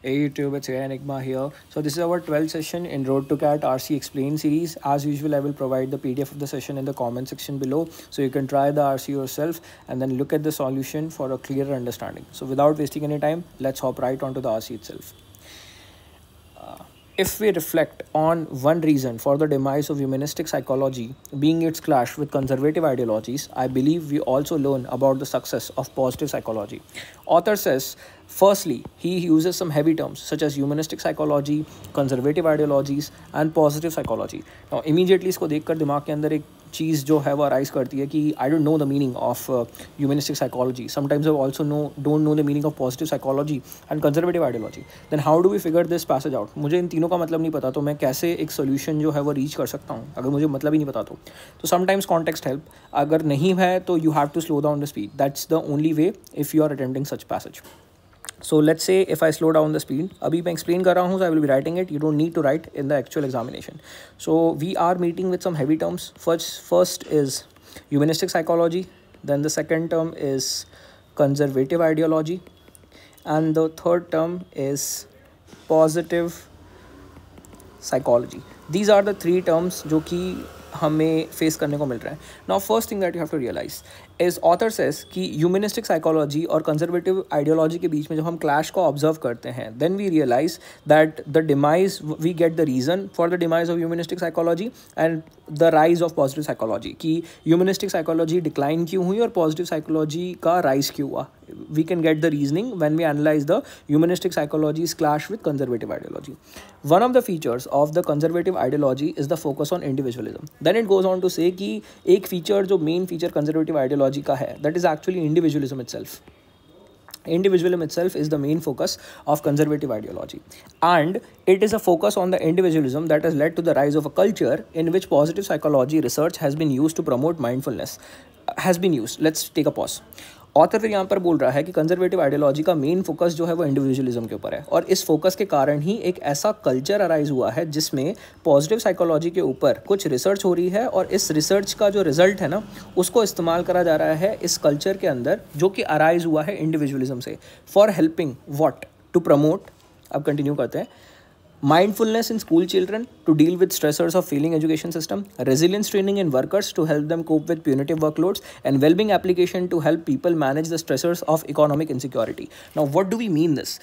Hey YouTube, it's Enigma here. So this is our 12th session in Road to Cat RC Explain series. As usual, I will provide the PDF of the session in the comment section below, so you can try the RC yourself and then look at the solution for a clearer understanding. So without wasting any time, let's hop right onto the RC itself. If we reflect on one reason for the demise of humanistic psychology being its clash with conservative ideologies, I believe we also learn about the success of positive psychology. Author says, firstly, he uses some heavy terms such as humanistic psychology, conservative ideologies and positive psychology. Now immediately इसको देखकर दिमाग के अंदर एक चीज़ जो है वो arise करती है कि I don't know the meaning of humanistic psychology, sometimes I also don't know the meaning of positive psychology and conservative ideology. Then how do we figure this passage out? मुझे इन तीनों का मतलब नहीं पता, तो मैं कैसे एक सोल्यूशन जो है वो रीच कर सकता हूँ अगर मुझे मतलब ही नहीं पता? तो समटाइम्स कॉन्टेक्स्ट हेल्प, अगर नहीं है तो you have to slow down the speed. That's the only way if you are attempting such passage. So let's say if I slow down the speed, अभी मैं explain कर रहा हूँ, so I will be writing it. You don't need to write in the actual examination. So we are meeting with some heavy terms. First is humanistic psychology. Then the second term is conservative ideology, and the third term is positive psychology. These are the three terms जो कि हमें face करने को मिल रहा है. Now first thing that you have to realise is author says कि humanistic psychology और कंजर्वेटिव आइडियोलॉजी के बीच में जब हम क्लैश को ऑब्जर्व करते हैं, then we realise that the demise, we get the reason for the demise of humanistic psychology and the rise of positive psychology. कि ह्यूमनिस्टिक साइकोलॉजी डिक्लाइन क्यों हुई और पॉजिटिव साइकोलॉजी का राइज क्यों हुआ. We can get the reasoning when we analyze the humanistic psychology's clash with conservative ideology. One of the features of the conservative ideology is the focus on individualism. Then it goes on to say कि एक feature जो main feature conservative ideology का है, that is actually individualism itself. Individualism itself is the main focus of conservative ideology, and it is a focus on the individualism that has led to the rise of a culture in which positive psychology research has been used to promote mindfulness. Has been used. Let's take a pause. Author फिर यहाँ पर बोल रहा है कि conservative ideology का main focus जो है वो इंडिविजुअलिज्म के ऊपर है, और इस फोकस के कारण ही एक ऐसा कल्चर अराइज हुआ है जिसमें पॉजिटिव साइकोलॉजी के ऊपर कुछ रिसर्च हो रही है, और इस रिसर्च का जो रिजल्ट है ना, उसको इस्तेमाल करा जा रहा है इस कल्चर के अंदर जो कि अराइज हुआ है इंडिविजुअलिज्म से, for helping what, to promote. अब कंटिन्यू करते हैं. Mindfulness in school children to deal with stressors of failing education system, resilience training in workers to help them cope with punitive workloads, and well-being application to help people manage the stressors of economic insecurity. Now, what do we mean this?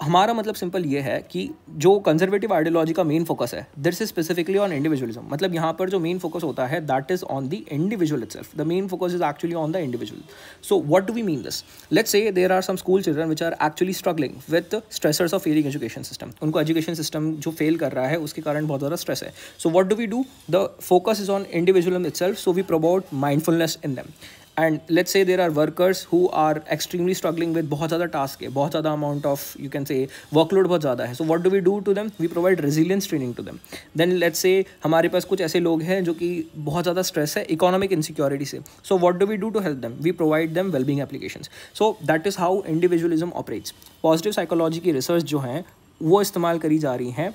हमारा मतलब simple ये है कि जो conservative ideology का main focus है, this is specifically on individualism. मतलब यहाँ पर जो मेन फोकस होता है that is on the individual itself. The main focus is actually on the individual. So what do we mean this? Let's say there are some school children which are actually struggling with stressors of failing education system. उनको education system जो fail कर रहा है उसके कारण बहुत ज़्यादा stress है. So what do we do? The focus is on individualism itself, so we promote mindfulness in them. And let's say there are workers who are extremely struggling with बहुत ज़्यादा टास्क है, बहुत ज़्यादा amount of you can say workload बहुत ज़्यादा है. So what do we do to them? We provide resilience training to them. Then let's say हमारे पास कुछ ऐसे लोग हैं जो कि बहुत ज़्यादा स्ट्रेस है इकोनॉमिक इनसिक्योरिटी से. So what do we do to help them? We provide them wellbeing applications. So that is how individualism operates. Positive psychology की रिसर्च जो है वो इस्तेमाल करी जा रही हैं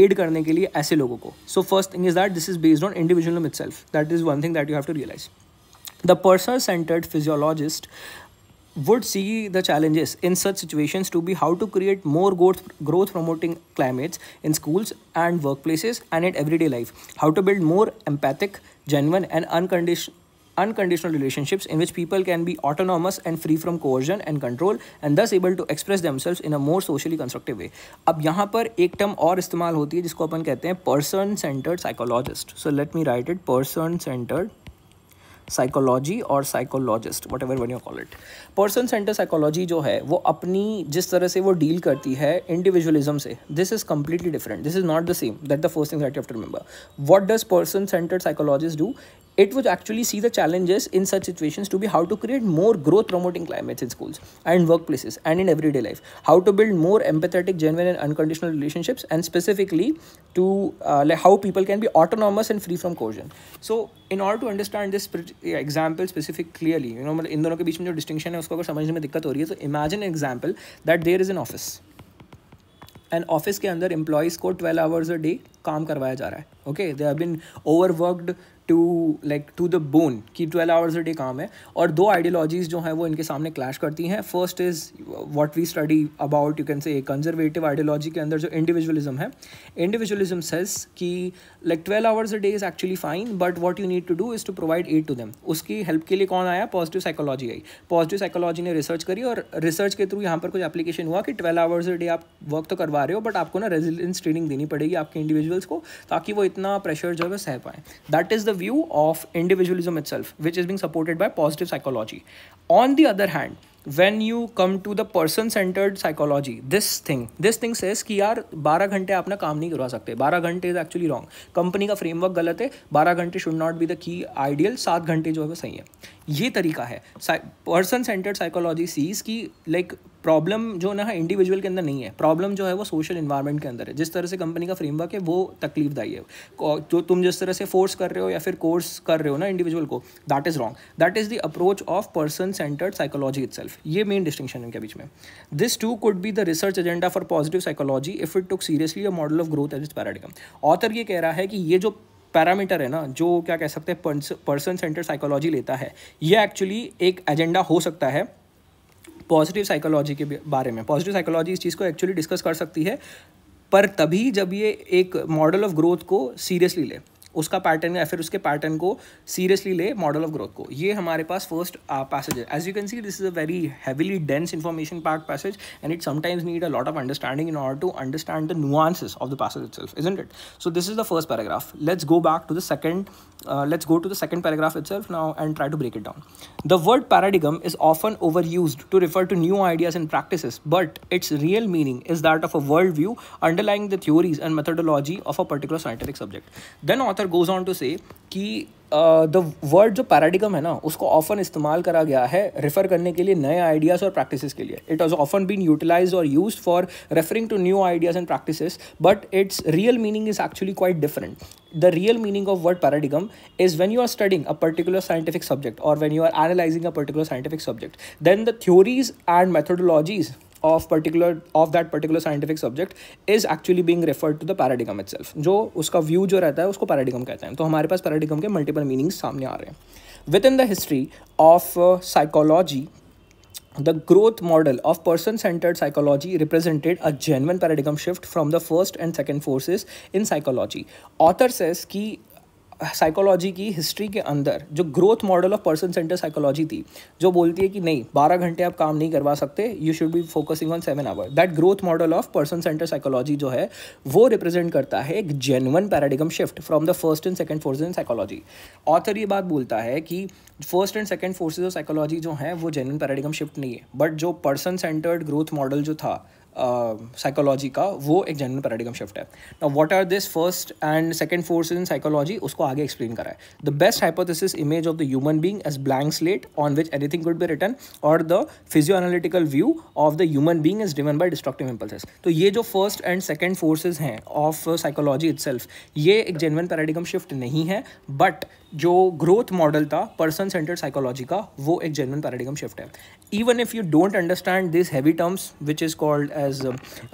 एड करने के लिए ऐसे लोगों को. So first thing is that this is based on individualism itself. That is one thing that you have to realise. The person-centered physiologist would see the challenges in such situations to be how to create more growth-promoting climates in schools and workplaces and in everyday life. How to build more empathic, genuine and unconditional relationships in which people can be autonomous and free from coercion and control and thus able to express themselves in a more socially constructive way. अब यहाँ पर एक term और इस्तेमाल होती है जिसको अपन कहते हैं person-centered psychologist. So let me write it, person-centered psychology और psychologist, whatever one you call it. Person centre psychology जो है वो अपनी जिस तरह से वो डील करती है इंडिविजुअलिज्म से, this is completely different. This is not the same. That the first thing that you have to remember. What does person centred psychologist do? It would actually see the challenges in such situations to be how to create more growth promoting climates in schools and workplaces and in everyday life. How to build more empathetic, genuine and unconditional relationships, and specifically to like how people can be autonomous and free from coercion. So in order to understand this example specific clearly, you know, इन दोनों के बीच में जो distinction है उसको अगर समझने में दिक्कत हो रही है तो imagine an example that there is an office. And office के अंदर एम्प्लॉयज़ को 12 आवर्स अ डे काम करवाया जा रहा है. Okay, they have been overworked to the bone कि 12 आवर्स अ डे काम है. और दो आइडियोलॉजीज़ जो हैं वो इनके सामने क्लैश करती हैं. First is what we study about, you can say conservative ideology के अंदर जो इंडिविजुअलिज्म है. इंडिविजुअलिज्म सेज कि 12 hours a day is actually fine, but what you need to do is to provide aid to them. उसकी help के लिए कौन आया? पॉजिटिव साइकोलॉजी आई. पॉजिटिव साइकोलॉजी ने रिसर्च करी और रिसर्च के थ्रू यहाँ पर कुछ एप्लीकेशन हुआ कि 12 आवर्स अ डे आप वर्क तो करवा रहे हो, बट आपको ना रेजिलियंस ट्रेनिंग देनी पड़ेगी आपके इंडिविजुअल्स को, ताकि वो इतना प्रेशर जो है सह पाएँ. That is the view of individualism itself, which is being supported by positive psychology. On the other hand, when you come to the person centered psychology, this thing says कि यार 12 घंटे आप ना काम नहीं करवा सकते. 12 घंटे इज एक्चुअली रॉन्ग. कंपनी का फ्रेमवर्क गलत है. 12 घंटे should not be the key ideal. 7 घंटे जो है वो सही है. ये तरीका है. पर्सन सेंटर्ड साइकोलॉजी सीज की प्रॉब्लम जो ना है इंडिविजुअल के अंदर नहीं है. प्रॉब्लम जो है वो सोशल इन्वायरमेंट के अंदर है. जिस तरह से कंपनी का फ्रेमवर्क है वो तकलीफदायी है. जो तुम जिस तरह से फोर्स कर रहे हो या फिर कोर्स कर रहे हो ना इंडिविजुअल को, that is wrong. That is the approach of person centred psychology itself. ये मेन डिस्टिंक्शन है इनके बीच में. This too could be the research agenda for positive psychology if it took seriously a model of growth as its paradigm. Author ये कह रहा है कि ये जो पैरामीटर है ना, जो क्या कह सकते हैं पर्सन सेंटर्ड साइकोलॉजी लेता है, ये एक्चुअली एक एजेंडा हो सकता है पॉजिटिव साइकोलॉजी के बारे में. पॉजिटिव साइकोलॉजी इस चीज़ को एक्चुअली डिस्कस कर सकती है, पर तभी जब ये एक मॉडल ऑफ ग्रोथ को सीरियसली ले, उसका पैटर्न या फिर उसके पैटर्न को सीरियसली ले, मॉडल ऑफ ग्रोथ को. ये हमारे पास फर्स्ट पैसेज है. As you can see this is a very heavily dense information packed passage and it sometimes need a lot of understanding in order to understand the nuances of the passage itself, isn't it? So this is the first paragraph. Let's go to the second paragraph itself now and try to break it down. The word paradigm is often overused to refer to new ideas and practices, but its real meaning is that of a worldview underlying the theories and methodology of a particular scientific subject. Then author goes on to say कि the word जो paradigm है ना, उसको often इस्तेमाल करा गया है refer करने के लिए नए आइडियाज़ और प्रैक्टिसेस के लिए. It has often been utilized और used for referring to new ideas and practices, but its real meaning is actually quite different. The real meaning of word paradigm is when you are studying a particular scientific subject or when you are analyzing a particular scientific subject, then the theories and methodologies of that particular scientific subject is actually being referred to the paradigm itself. जो उसका view जो रहता है उसको paradigm कहते हैं. तो हमारे पास paradigm के multiple meanings सामने आ रहे हैं. Within the history of psychology, the growth model of person-centered psychology represented a genuine paradigm shift from the first and second forces in psychology. Author says कि साइकोलॉजी की हिस्ट्री के अंदर जो growth model of person centre psychology थी, जो बोलती है कि नहीं 12 घंटे आप काम नहीं करवा सकते, you should be focusing on 7 hour. That growth model of person centre psychology जो है वो रिप्रेजेंट करता है एक genuine paradigm shift from the first and second forces in psychology. Author ये बात बोलता है कि first and second forces of psychology जो है वो जेन्युइन पैराडिगम शिफ्ट नहीं है, बट जो पर्सन सेंटर्ड ग्रोथ मॉडल जो था साइकोलॉजी का, वो एक जेन्युइन पैराडिगम शिफ्ट है. Now what are this first and second forces in psychology, उसको आगे एक्सप्लेन करा है. The best hypothesis image of the human being as blank slate on which anything could be written, और the physioanalytical view of the human being is driven by destructive impulses. तो ये जो first and second forces हैं of psychology itself, ये एक genuine paradigm shift नहीं है, but जो ग्रोथ मॉडल था पर्सन सेंटर्ड साइकोलॉजी का, वो एक जेन्युइन पैराडिगम शिफ्ट है. Even if you don't understand this heavy terms which is called as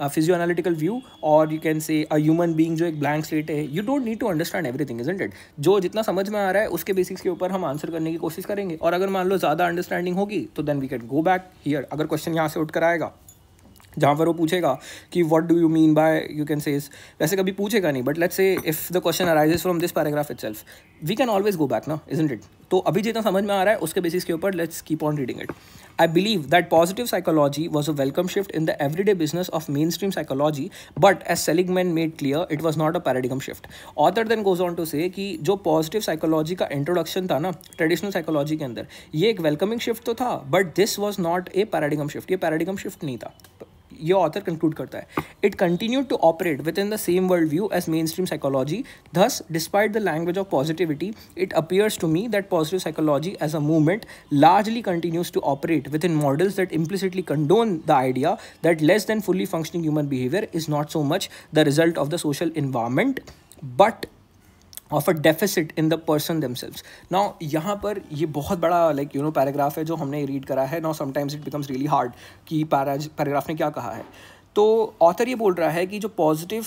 physioanalytical view, और you can say a human being जो एक ब्लैंक स्लेट है, you don't need to understand everything, isn't it? जो जितना समझ में आ रहा है उसके बेसिक्स के ऊपर हम आंसर करने की कोशिश करेंगे, और अगर मान लो ज़्यादा अंडरस्टैंडिंग होगी तो then we can go back here. अगर क्वेश्चन यहाँ से उठ कर आएगा जहाँ पर वो पूछेगा कि what do you mean by, you can say, वैसे कभी पूछेगा नहीं, but let's say if the question arises from this paragraph itself, we can always go back ना, इजंट इट? तो अभी जितना समझ में आ रहा है उसके बेसिस के ऊपर let's keep on reading it. I believe that positive psychology was a welcome shift in the everyday business of mainstream psychology, but as Seligman made clear, it was not a paradigm shift. Author then goes on to say कि जो positive psychology का introduction था ना traditional psychology के अंदर, ये एक welcoming shift तो था, but this was not a paradigm shift. ये paradigm shift नहीं था. ये ऑथर कंक्लूड करता है. It continued to operate within the same world view as mainstream psychology. Thus despite the language of positivity, it appears to me that positive psychology as a movement largely continues to operate within models that implicitly condone the idea that less than fully functioning human behavior is not so much the result of the social environment but of a deficit in the person themselves. Now यहाँ पर ये बहुत बड़ा paragraph है जो हमने read करा है. Now sometimes it becomes really hard कि पैराग्राफ ने क्या कहा है. तो ऑथर ये बोल रहा है कि जो पॉजिटिव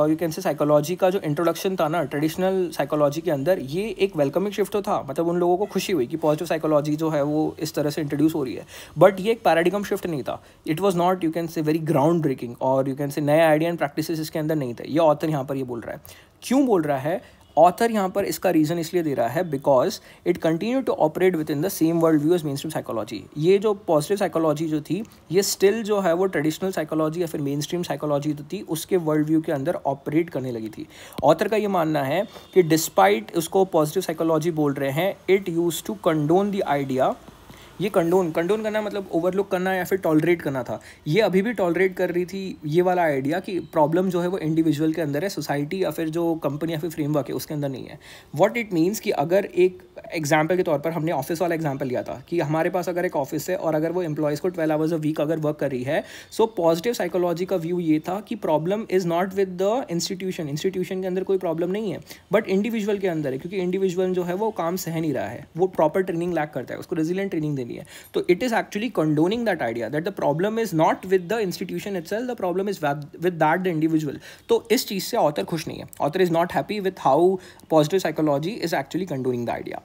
यू कैन से साइकोलॉजी का जो इंट्रोडक्शन था ना ट्रेडिशनल साइकोलॉजी के अंदर, ये एक वेलकमिंग शिफ्ट तो था, मतलब उन लोगों को खुशी हुई कि पॉजिटिव साइकोलॉजी जो है वो इस तरह से इंट्रोड्यूस हो रही है, बट ये एक पैराडिगम शिफ्ट नहीं था. It was not you can say very ground breaking, और यू कैन से नए आइडिया एंड प्रैक्टिसेस इसके अंदर नहीं थे. ये ऑथर यहाँ पर ये बोल रहा है. क्यों बोल रहा है ऑथर यहाँ पर? इसका रीज़न इसलिए दे रहा है because it continue to operate within the same world view as mainstream psychology. ये जो पॉजिटिव साइकोलॉजी जो थी, ये स्टिल जो है वो ट्रेडिशनल साइकोलॉजी या फिर मेन स्ट्रीम साइकोलॉजी जो थी उसके वर्ल्ड व्यू के अंदर ऑपरेट करने लगी थी. ऑथर का ये मानना है कि डिस्पाइट उसको पॉजिटिव साइकोलॉजी बोल रहे हैं, it use to condone the idea. ये कंडोन करना मतलब ओवरलुक करना या फिर टॉलरेट करना था. ये अभी भी टॉलरेट कर रही थी ये वाला आइडिया कि प्रॉब्लम जो है वो इंडिविजुअल के अंदर है, सोसाइटी या फिर जो कंपनी या फिर फ्रेमवर्क है उसके अंदर नहीं है. व्हाट इट मीन्स कि अगर एक एग्जाम्पल के तौर पर हमने ऑफिस वाला एग्जाम्पल लिया था कि हमारे पास अगर एक ऑफिस है और अगर वो एम्प्लॉयज़ को 12 आवर्स अ वीक अगर वर्क कर रही है, सो पॉजिटिव साइकोलॉजी का व्यू ये था कि problem is not with the institution के अंदर कोई प्रॉब्लम नहीं है, बट इंडिविजुअल के अंदर है, क्योंकि इंडिविजुअल जो है वो काम सह नहीं रहा है, वो प्रॉपर ट्रेनिंग लैक करता है, उसको रेजिलिएंट ट्रेनिंग देनी है. तो it is actually condoning that idea that the problem is not with the institution itself, the problem is with that the individual. तो इस चीज़ से ऑथर खुश नहीं है. Author is not happy with how positive psychology is actually condoning the idea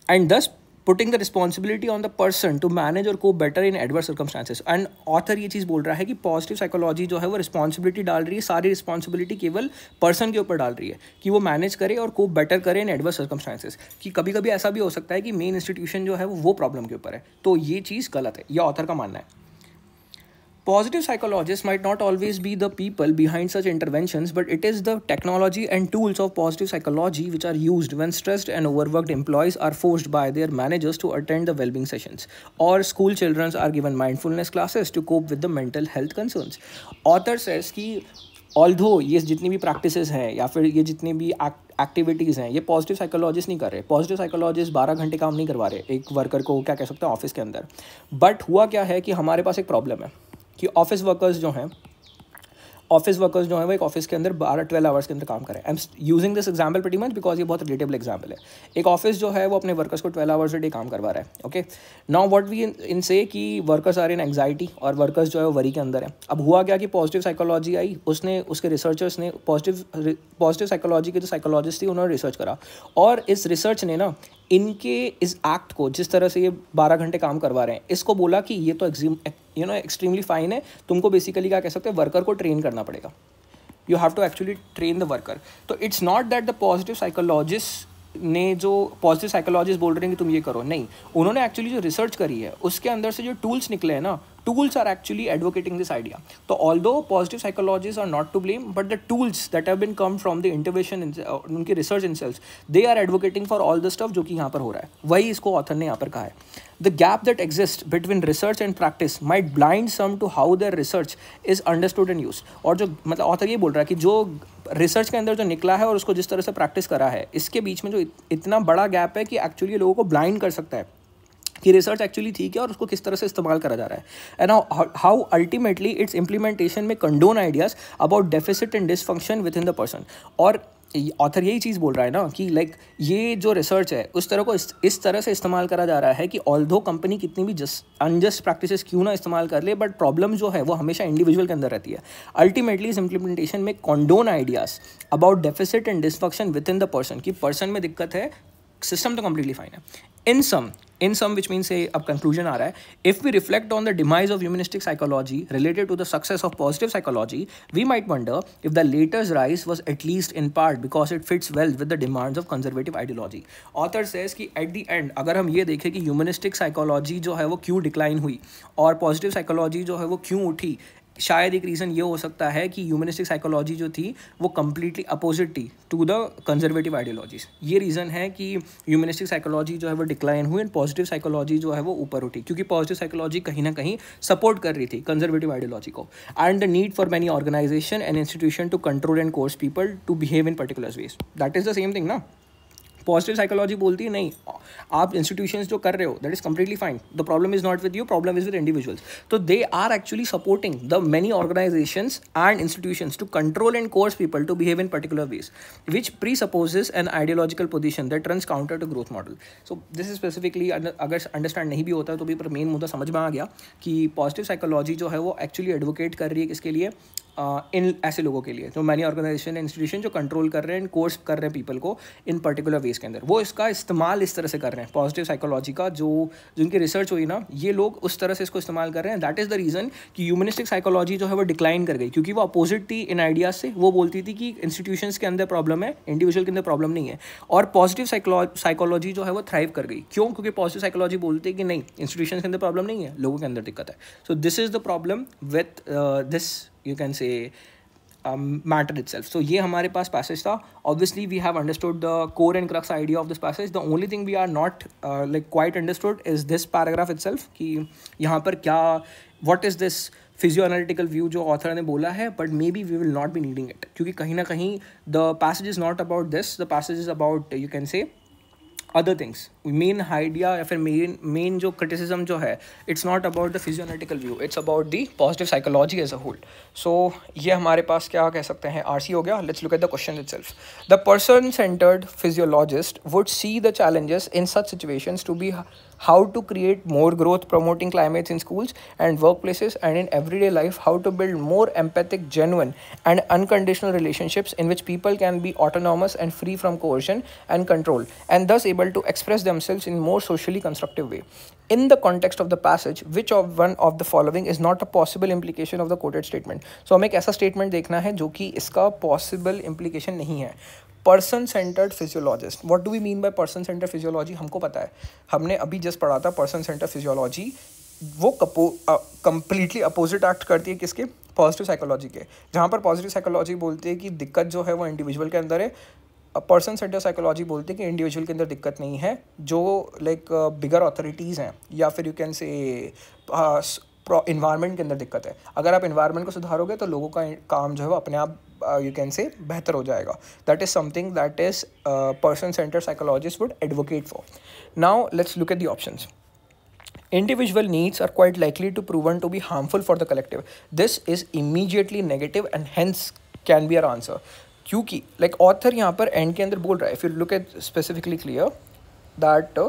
and thus putting the responsibility on the person to manage or cope better in adverse circumstances. And author ये चीज़ बोल रहा है कि positive psychology जो है वो responsibility डाल रही है, सारी रिस्पॉन्सिबिलिटी केवल पर्सन के ऊपर डाल रही है कि वो मैनेज करे और कोप बेटर करे इन एडवर्स सर्कमस्टांसेस. कि कभी कभी ऐसा भी हो सकता है कि मेन इंस्टीट्यूशन जो है वो प्रॉब्लम के ऊपर है. तो ये चीज़ गलत है, ये ऑथर का मानना है. Positive psychologists might not always be the people behind such interventions, but it is the technology and tools of positive psychology which are used when stressed and overworked employees are forced by their managers to attend the well-being sessions, or school children are given mindfulness classes to cope with the mental health concerns. Author says कि although ये जितनी भी practices हैं या फिर ये जितनी भी एक्टिविटीज़ हैं, ये पॉजिटिव साइकोलॉजिस्ट नहीं कर रहे. पॉजिटिव साइकोलॉजिस्ट 12 घंटे काम नहीं करवा रहे एक वर्कर को, क्या कह सकते हैं, ऑफिस के अंदर. बट हुआ क्या है कि हमारे पास एक प्रॉब्लम है कि ऑफिस वर्कर्स जो हैं वो एक ऑफिस के अंदर 12 आवर्स के अंदर काम करें. I am using this example pretty much because ये बहुत रिलेटेबल एग्जाम्पल है. एक ऑफिस जो है वो अपने वर्कर्स को 12 आवर्स अ डे काम करवा रहा है. ओके, नाउ व्हाट वी इन से कि वर्कर्स आर इन एंग्जाइटी और वर्कर्स जो है वो वरी के अंदर है. अब हुआ क्या कि पॉजिटिव साइकोलॉजी आई, उसके रिसर्चर्स ने पॉजिटिव साइकोलॉजी के जो साइकोलॉजिस्ट थी उन्होंने रिसर्च करा, और इस रिसर्च ने ना इनके इस एक्ट को, जिस तरह से ये 12 घंटे काम करवा रहे हैं, इसको बोला कि ये तो एक्सट्रीमली फाइन है. तुमको बेसिकली क्या कह सकते हैं, वर्कर को ट्रेन करना पड़ेगा. You have to actually train the worker. तो it's not that the positive psychologist ने, जो पॉजिटिव साइकोलॉजिस्ट बोल रहे हैं कि तुम ये करो, नहीं. उन्होंने एक्चुअली जो रिसर्च करी है उसके अंदर से जो टूल्स निकले हैं ना, tools are actually advocating this idea. So although positive psychologists are not to blame, but the tools that have been come from the intervention उनकी research themselves, they are advocating for all the stuff जो कि यहाँ पर हो रहा है. वही इसको ऑथर ने यहाँ पर कहा है. The gap that exists between research and practice might blind some to how their research is understood and used. और जो मतलब ऑथर ये बोल रहा है कि जो रिसर्च के अंदर जो निकला है और उसको जिस तरह से प्रैक्टिस करा है, इसके बीच में जो इतना बड़ा गैप है कि एक्चुअली लोगों को ब्लाइंड कर सकता है कि रिसर्च एक्चुअली ठीक है और उसको किस तरह से इस्तेमाल करा जा रहा है. And how ultimately its implementation में condone ideas about deficit and dysfunction within the person. और ऑथर यही चीज़ बोल रहा है ना कि लाइक ये जो रिसर्च है उस तरह को इस तरह से इस्तेमाल करा जा रहा है कि ऑल्दो कंपनी कितनी भी अनजस्ट प्रैक्टिसेस क्यों ना इस्तेमाल कर ले, बट प्रॉब्लम जो है वो हमेशा इंडिविजुअल के अंदर रहती है. अल्टीमेटली इस इम्प्लीमेंटेशन में condone ideas about deficit and dysfunction within the person, कि पर्सन में दिक्कत है, सिस्टम तो कंप्लीटली फाइन है. In sum, which means अब conclusion आ रहा है, if we reflect on the demise of humanistic psychology related to the success of positive psychology, we might wonder if the latest rise was at least in part because it fits well with the demands of conservative ideology. Author says कि at the end अगर हम ये देखें कि humanistic psychology जो है वो क्यों डिक्लाइन हुई और positive psychology जो है वो क्यों उठी, शायद एक रीज़न ये हो सकता है कि ह्यूमनिस्टिक साइकोलॉजी जो थी वो कम्प्लीटली अपोजिट थी टू द कंजर्वेटिव आइडियोलॉजीज. ये रीज़न है कि ह्यूमनिस्टिक साइकोलॉजी जो है वो डिक्लाइन हुई एंड पॉजिटिव साइकोलॉजी जो है वो ऊपर उठी, क्योंकि पॉजिटिव साइकोलॉजी कहीं ना कहीं सपोर्ट कर रही थी कंजर्वेटिव आइडियोलॉजी को. And the need for many organization and institution to control and coerce people to behave in particular ways. That is the same thing ना. पॉजिटिव साइकोलॉजी बोलती है नहीं, आप इंस्टीट्यूशंस जो कर रहे हो that is completely fine, the problem is not with you, problem is with individuals. तो they are actually supporting the many organizations and institutions to control and coerce people to behave in particular ways which presupposes an ideological position that runs counter to growth model. So this is specifically, अगर understand नहीं भी होता तो भी पर main मुद्दा समझ में आ गया कि पॉजिटिव साइकोलॉजी जो है वो एक्चुअली एडवोकेट कर रही है किसके लिए, इन ऐसे लोगों के लिए, तो मैनी ऑर्गेनाइजेशन इंस्टीट्यूशन जो कंट्रोल कर रहे हैं, कोर्स कर रहे हैं पीपल को इन पर्टिकुलर वेज के अंदर, वो इसका इस्तेमाल इस तरह से कर रहे हैं. पॉजिटिव साइकोलॉजी का जो जिनकी रिसर्च हुई ना, ये लोग उस तरह से इसको इस्तेमाल कर रहे हैं. दैट इज़ द रीज़न कि ह्यूमनिस्टिक साइकोलॉजी जो है वो डिक्लाइन कर गई, क्योंकि वो अपोजिट थी इन आइडियाज से. वो बोलती थी कि इंस्टीट्यूशंस के अंदर प्रॉब्लम है, इंडिविजुअल के अंदर प्रॉब्लम नहीं है. और पॉजिटिव साइकोलॉजी जो है वो थ्राइव कर गई. क्यों? क्योंकि पॉजिटिव साइकोलॉजी बोलती है कि नहीं, इंस्टीट्यूशंस के अंदर प्रॉब्लम नहीं है, लोगों के अंदर दिक्कत है. So this is the problem with this, you can से, matter itself. So ये हमारे पास passage था. Obviously we have understood the core and crux idea of this passage. The only thing we are not like quite understood is this paragraph itself, कि यहाँ पर क्या, what is this physioanalytical view जो author ने बोला है, but maybe we will not be needing it, क्योंकि कहीं ना कहीं the passage is not about this, the passage is about, you can say, other things. Main idea या फिर मेन जो क्रिटिसिज्म जो है, it's not about the physioanalytical view, it's about the positive psychology as a whole. So ये हमारे पास क्या कह सकते हैं, आरसी हो गया. Let's look at the question itself. The person centred physiologist would see the challenges in such situations to be how to create more growth promoting climates in schools and workplaces and in everyday life, how to build more empathic, genuine and unconditional relationships in which people can be autonomous and free from coercion and control, and thus able to express themselves in more socially constructive way. In the context of the passage, which of one of the following is not a possible implication of the quoted statement? So हमें एक ऐसा statement देखना है जो कि इसका possible implication नहीं है. Person centred physiologist, what do we mean by person centred physiology? हमको पता है, हमने अभी जस्ट पढ़ा था पर्सन सेंटर्ड फिजियोलॉजी वो कंप्लीटली अपोजिट एक्ट करती है किसके, पॉजिटिव साइकोलॉजी के. जहाँ पर पॉजिटिव साइकोलॉजी बोलती है कि दिक्कत जो है वो इंडिविजुअल के अंदर है, पर्सन सेंटर साइकोलॉजी बोलती है कि इंडिविजुअल के अंदर दिक्कत नहीं है, जो लाइक बिगर अथॉरिटीज़ हैं या फिर यू कैन से इन्वायरमेंट के अंदर दिक्कत है. अगर आप इन्वायरमेंट को सुधारोगे तो लोगों का काम जो है वो अपने आप यू कैन से बेहतर हो जाएगा. That is something that is person centre psychologist would advocate for. Now let's look at the options. Individual needs are quite likely to proven to be harmful for the collective. This is immediately negative and hence can be our answer. क्योंकि like author यहाँ पर and के अंदर बोल रहा है, if you look at specifically clear that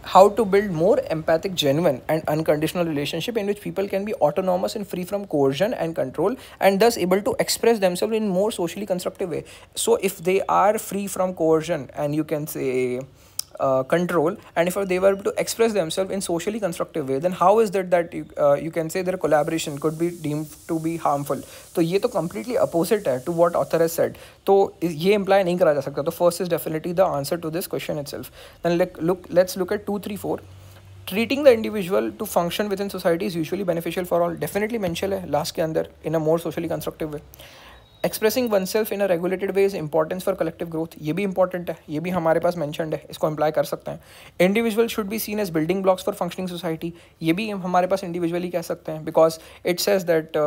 how to build more empathic, genuine and unconditional relationship in which people can be autonomous and free from coercion and control, and thus able to express themselves in more socially constructive way. So if they are free from coercion and you can say control, and if they were able to express themselves in socially constructive way, then how is that you can say their collaboration could be deemed to be harmful? तो ये तो completely opposite है to what author has said. तो ये imply नहीं करा जा सकता. तो first is definitely the answer to this question itself. Then let's look at 2, 3, 4. Treating the individual to function within society is usually beneficial for all. Definitely mention है last के अंदर in a more socially constructive way. Expressing one self in a regulated way is importance for collective growth. ये भी important है, ये भी हमारे पास mentioned है, इसको इम्प्लाई कर सकते हैं. Individual should be seen as building blocks for functioning society. ये भी हमारे पास इंडिविजुअली कह सकते हैं, because it says that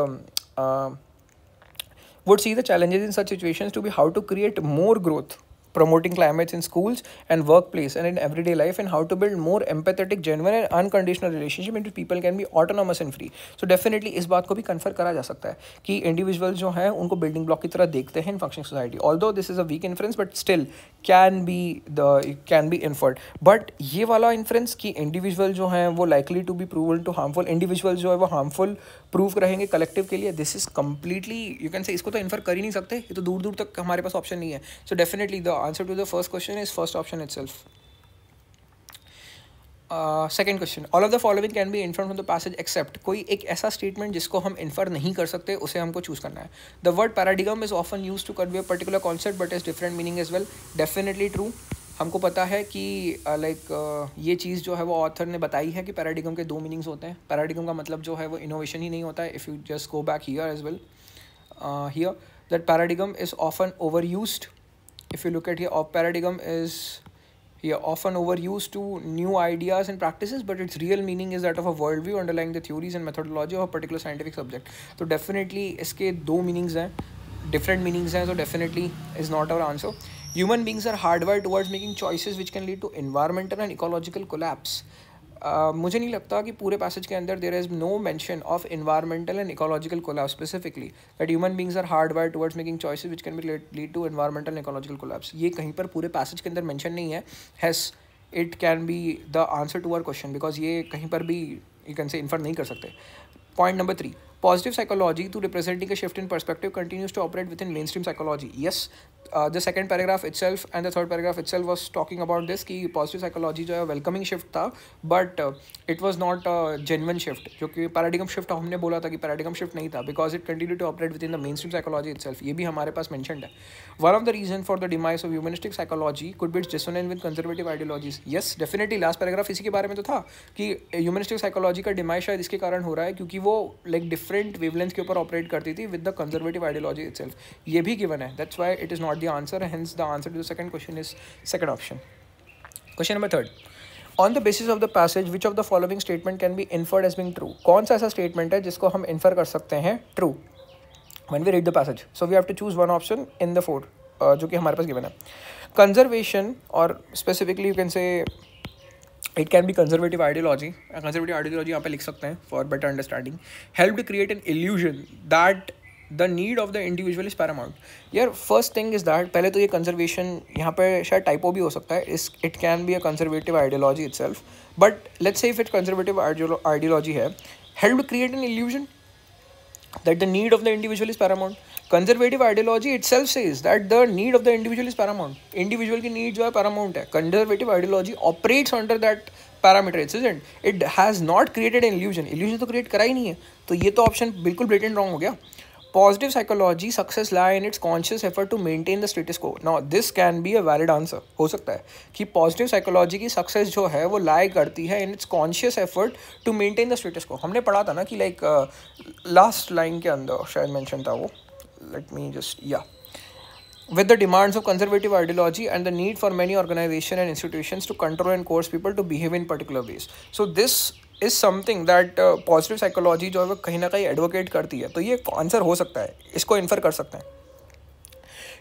would see the challenges in such situations to be how to create more growth promoting climates in schools and workplace and in everyday life, and how to build more empathetic, genuine and unconditional relationship in which people can be autonomous and free. So definitely इस बात को भी confer करा जा सकता है कि individual जो हैं उनको बिल्डिंग ब्लॉक की तरह देखते हैं in functioning society. Although this is a weak inference but still can be inferred. But ये वाला इन्फ्रेंस कि इंडिविजुअल जो हैं वो likely to be proven to harmful, individual जो है वो हार्मफुल प्रूव रहेंगे कलेक्टिव के लिए, this is completely you can say इसको तो इन्फर कर ही नहीं सकते. ये तो दूर दूर तक हमारे पास ऑप्शन नहीं है. So definitely the answer to the first question is first option itself. Second question, all of the following can be inferred from the passage except. कोई एक ऐसा statement जिसको हम infer नहीं कर सकते उसे हमको choose करना है. The word paradigm is often used to convey a particular concept but has different meaning as well. Definitely true. हमको पता है कि ये चीज़ जो है वो ऑथर ने बताई है कि पैराडिगम के दो मीनिंग्स होते हैं. पैराडिगम का मतलब जो है वो इनोवेशन ही नहीं होता है. If you just go back here as well, here that paradigm is often over used. If you look at here, paradigm is here often overused to new ideas and practices, but its real meaning is that of a worldview underlying the theories and methodology of a particular scientific subject. So definitely इसके दो meanings हैं, different meanings हैं, so definitely is not our answer. Human beings are hardwired towards making choices which can lead to environmental and ecological collapse. मुझे नहीं लगता कि पूरे passage के अंदर there is no mention of environmental and ecological collapse specifically that human beings are hardwired towards making choices which can be lead to environmental and ecological collapse. ये कहीं पर पूरे पैसेज के अंदर मेंशन नहीं है। Hence it can be the answer to our question because ये कहीं पर भी यू कैन से इन्फर नहीं कर सकते। Point number 3. Positive psychology to representing a shift in perspective continues to operate within mainstream psychology. Yes, the second paragraph itself and the third paragraph itself was talking about this कि positive psychology जो है welcoming shift था but it was not a genuine shift, जो कि paradigm shift हमने बोला था कि paradigm shift नहीं था because it continued to operate within the mainstream psychology itself. ये भी हमारे पास mentioned है. One of the reasons for the demise of humanistic psychology could be its dissonance with conservative ideologies. Yes, definitely last paragraph इसी के बारे में तो था कि humanistic psychology का demise शायद इसके कारण हो रहा है क्योंकि वो like different wavelengths के ऊपर operate करती थी with the conservative ideology itself. ये भी given है. That's why it is not the answer. Hence the answer to the second question is second option. Question number 3. On the basis of the passage, which of the following statement can be inferred as being true? कौन सा ऐसा statement है जिसको हम infer कर सकते हैं true when we read the passage? So we have to choose one option in the four जो कि हमारे पास given है. Conservation or specifically you can say it can be conservative ideology. Conservative ideology यहाँ पे लिख सकते हैं for better understanding. Help to create an illusion that the need of the individual is paramount. यार first thing is that पहले तो ये conservation यहाँ पे शायद typo भी हो सकता है. It can be a conservative ideology itself. But let's say if it's conservative ideology है, help to create an illusion that the need of the individual is paramount. Conservative ideology itself says that the need of the individual is paramount. Individual की need जो है paramount है. Conservative ideology operates under that parameter, isn't it? It has not created an illusion. Illusion तो create करा ही नहीं है. तो ये तो option बिल्कुल blatant wrong हो गया. Positive psychology success lie in its conscious effort to maintain the status quo. Now this can be a valid answer. हो सकता है कि positive psychology की success जो है वो lie करती है in its conscious effort to maintain the status quo. हमने पढ़ा था ना कि like last line के अंदर शायद mention था वो. Let me just with the demands of conservative ideology and the need for many organizations and institutions to control and coerce people to behave in particular ways. So this is something that positive psychology जो है वो कहीं ना कहीं advocate करती है. तो ये आंसर हो सकता है, इसको इन्फर कर सकते हैं.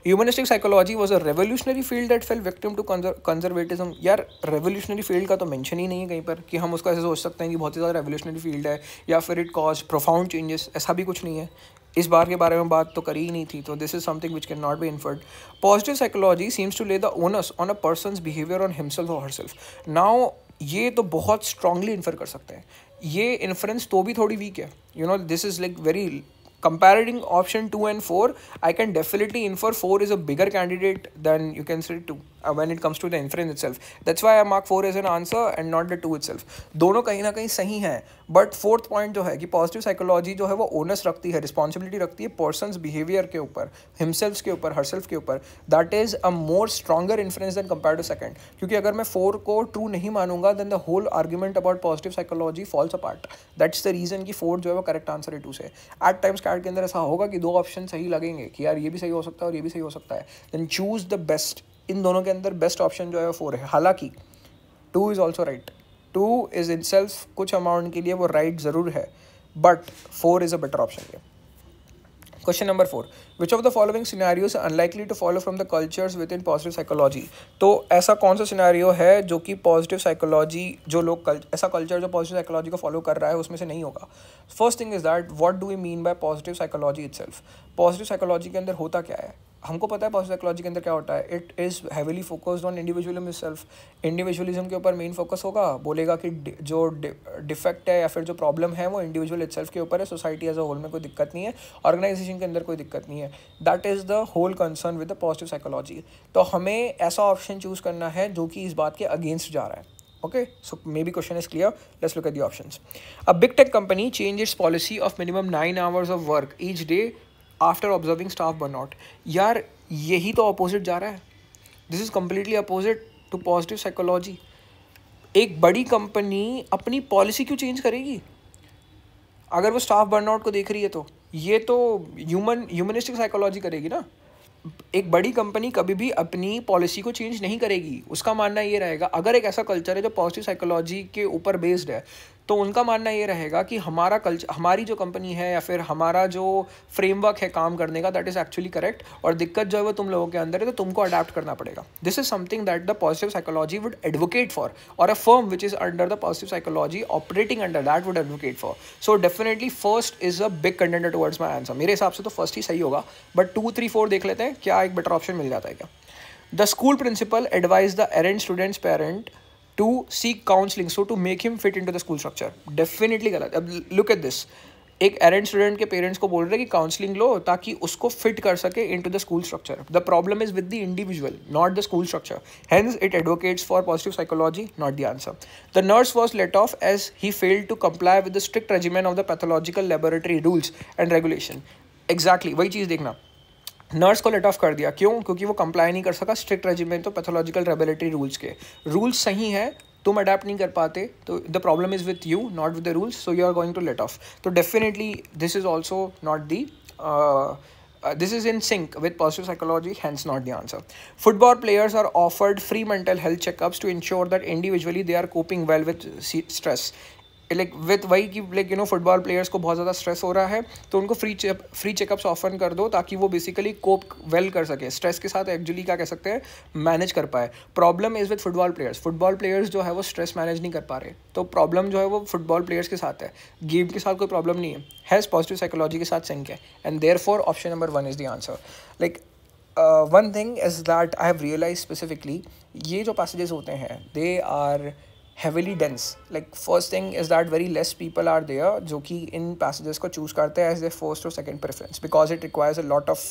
Humanistic psychology was a revolutionary field that fell victim to conservatism. यार revolutionary field का तो mention ही नहीं है कहीं पर कि हम उसको ऐसे सोच सकते हैं कि बहुत ही ज़्यादा revolutionary field है या फिर it caused profound changes. ऐसा भी कुछ नहीं है. इस बार के बारे में बात तो करी ही नहीं थी. तो this is something which cannot be inferred. Positive psychology seems to lay the onus on a person's behavior on himself or herself. Now ये तो बहुत strongly infer कर सकते हैं. ये inference तो भी थोड़ी weak है. You know, this is like very comparing option 2 and 4, I can definitely infer 4 is a bigger candidate than you can say 2 when it comes to the inference itself. That's why I mark 4 as an answer and not the 2 itself. दोनों कहीं ना कहीं सही हैं, but fourth point जो है कि positive psychology जो है वो onus रखती है, responsibility रखती है person's behavior के ऊपर, himself के ऊपर, herself के ऊपर. That is a more stronger inference than compared to second. क्योंकि अगर मैं 4 को true नहीं मानूंगा, then the whole argument about positive psychology falls apart. That's the reason कि 4 जो है वो correct answer है 2 से. At times के अंदर ऐसा होगा कि दो ऑप्शन सही लगेंगे कि यार ये भी सही हो सकता है और ये भी सही हो सकता है. Then choose the best. इन दोनों के अंदर बेस्ट ऑप्शन जो है 4 है. हालांकि 2 is also right. 2 is in self कुछ अमाउंट के लिए वो राइट ज़रूर है, but 4 is a better option. Question number 4. Which of the following scenarios are unlikely to follow from the cultures within positive psychology? तो ऐसा कौन सा सिनेरियो है जो कि पॉजिटिव साइकोलॉजी जो लोग ऐसा कल्चर जो पॉजिटिव साइकोलॉजी को फॉलो कर रहा है उसमें से नहीं होगा? First thing is that what do we mean by positive psychology itself. Positive psychology के अंदर होता क्या है? हमको पता है पॉजिटिव साइकोलॉजी के अंदर क्या होता है. It is heavily focused on individualism itself. Individualism के ऊपर मेन फोकस होगा. बोलेगा कि जो डिफेक्ट है या फिर जो प्रॉब्लम है वो इंडिविजुअल इटसेल्फ के ऊपर है. सोसाइटी एज अ होल में कोई दिक्कत नहीं है, ऑर्गेनाइजेशन के अंदर कोई दिक्कत नहीं है. That is the whole concern with the positive psychology. तो हमें ऐसा ऑप्शन चूज़ करना है जो कि इस बात के अगेंस्ट जा रहा है. Okay, so maybe question is clear. Let's look at the options. A big tech company changed its policy of minimum 9 hours of work each day after observing staff burnout. यार यही तो opposite जा रहा है. This is completely opposite to positive psychology. एक बड़ी company अपनी policy क्यों चेंज करेगी अगर वो स्टाफ बर्नआउट को देख रही है? तो ये तो ह्यूमनिस्टिक साइकोलॉजी करेगी ना. एक बड़ी कंपनी कभी भी अपनी पॉलिसी को चेंज नहीं करेगी. उसका मानना ये रहेगा अगर एक ऐसा कल्चर है जो पॉजिटिव साइकोलॉजी के ऊपर बेस्ड है तो उनका मानना ये रहेगा कि हमारा कल्चर, हमारी जो कंपनी है या फिर हमारा जो फ्रेमवर्क है काम करने का, दैट इज़ एक्चुअली करेक्ट, और दिक्कत जो है वो तुम लोगों के अंदर है, तो तुमको अडेप्ट करना पड़ेगा. This is something that the positive psychology would advocate for, और a firm which is under the positive psychology operating under that would advocate for. So definitely first is a big contender towards my answer. मेरे हिसाब से तो first ही सही होगा, but 2, 3, 4 देख लेते हैं, क्या एक बेटर ऑप्शन मिल जाता है क्या. The school principal advised the errant student's parent to seek counseling, so to make him fit into the school structure. Definitely गलत. अब look at this. एक errant student के parents को बोल रहे कि counseling लो ताकि उसको fit कर सके into the school structure. The problem is with the individual, not the school structure. Hence, it advocates for positive psychology, not the answer. The nurse was let off as he failed to comply with the strict regimen of the pathological laboratory rules and regulation. Exactly, वही चीज़ देखना. Nurse को late of कर दिया, क्यों? क्योंकि वो comply नहीं कर सका स्ट्रिक्ट रेजिमेंट तो पैथोलॉजिकल रेबेलेटरी रूल्स के. रूल्स सही हैं, तुम अडेप्ट नहीं कर पाते, तो the problem is with you, not with the rules, so you are going to let off. तो definitely this is also not the this is in sync with positive psychology, hence not the answer. Football players are offered free mental health checkups to ensure that individually they are coping well with stress. Like with वही कि like you know football players को बहुत ज़्यादा stress हो रहा है, तो उनको फ्री चेकअप्स ऑफर कर दो ताकि वो बेसिकली कोप वेल कर सके स्ट्रेस के साथ, एक्चुअली क्या कह सकते हैं, मैनेज कर पाए. Problem is with football players जो है वो स्ट्रेस मैनेज नहीं कर पा रहे, तो प्रॉब्लम जो है वो फुटबॉल प्लेयर्स के साथ है, गेम के साथ कोई प्रॉब्लम नहीं है. हैज़ पॉजिटिव साइकोलॉजी के साथ सिंक है, and therefore option number 1 is the answer. Like one thing is that I have realise specifically, ये जो पैसेजेस होते हैं they are heavily dense. Like first thing is that very less people are there जो कि इन passages को choose करते हैं as their first or second preference, because it requires a lot of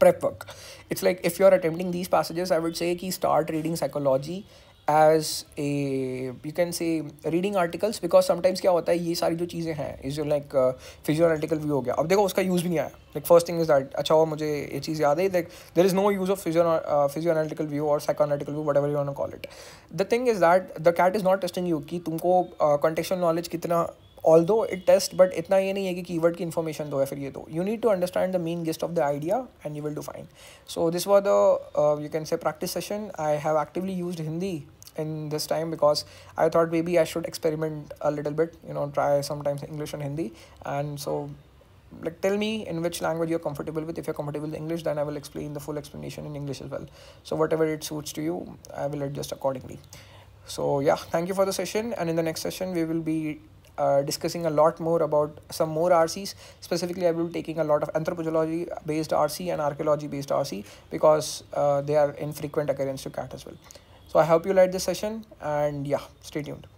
prep work. It's like if you're attempting these passages, I would say कि start reading psychology as a, you can say, reading articles, because sometimes क्या होता है, ये सारी जो चीज़ें हैं इस जो लाइक फिजियोएनालिटिकल व्यू हो गया, अब देखो उसका यूज़ भी नहीं आया. Like first thing is that, अच्छा हुआ मुझे ये चीज़ याद है, like there is no use of physioanalytical view और psychoanalytical view, whatever you want to call it. The thing is that the CAT is not testing you कि तुमको कॉन्टेक्चुअल नॉलेज कितना, although it test, but इतना ये नहीं है कि keyword की इन्फॉर्मेशन दो या फिर ये दो. You need to understand the main gist of the idea and you will do fine. So this was the you can say practice session. I have actively used Hindi in this time because I thought maybe I should experiment a little bit, you know, try sometimes English and Hindi. And so like tell me in which language you're comfortable with. If you're comfortable with English, then I will explain the full explanation in English as well. So whatever it suits to you, I will adjust accordingly. So yeah, thank you for the session, and in the next session we will be discussing a lot more about some more RCs. Specifically, I will be taking a lot of anthropology based RC and archaeology based RC, because they are infrequent occurrence to CAT as well. So I hope you liked this session, and yeah, stay tuned.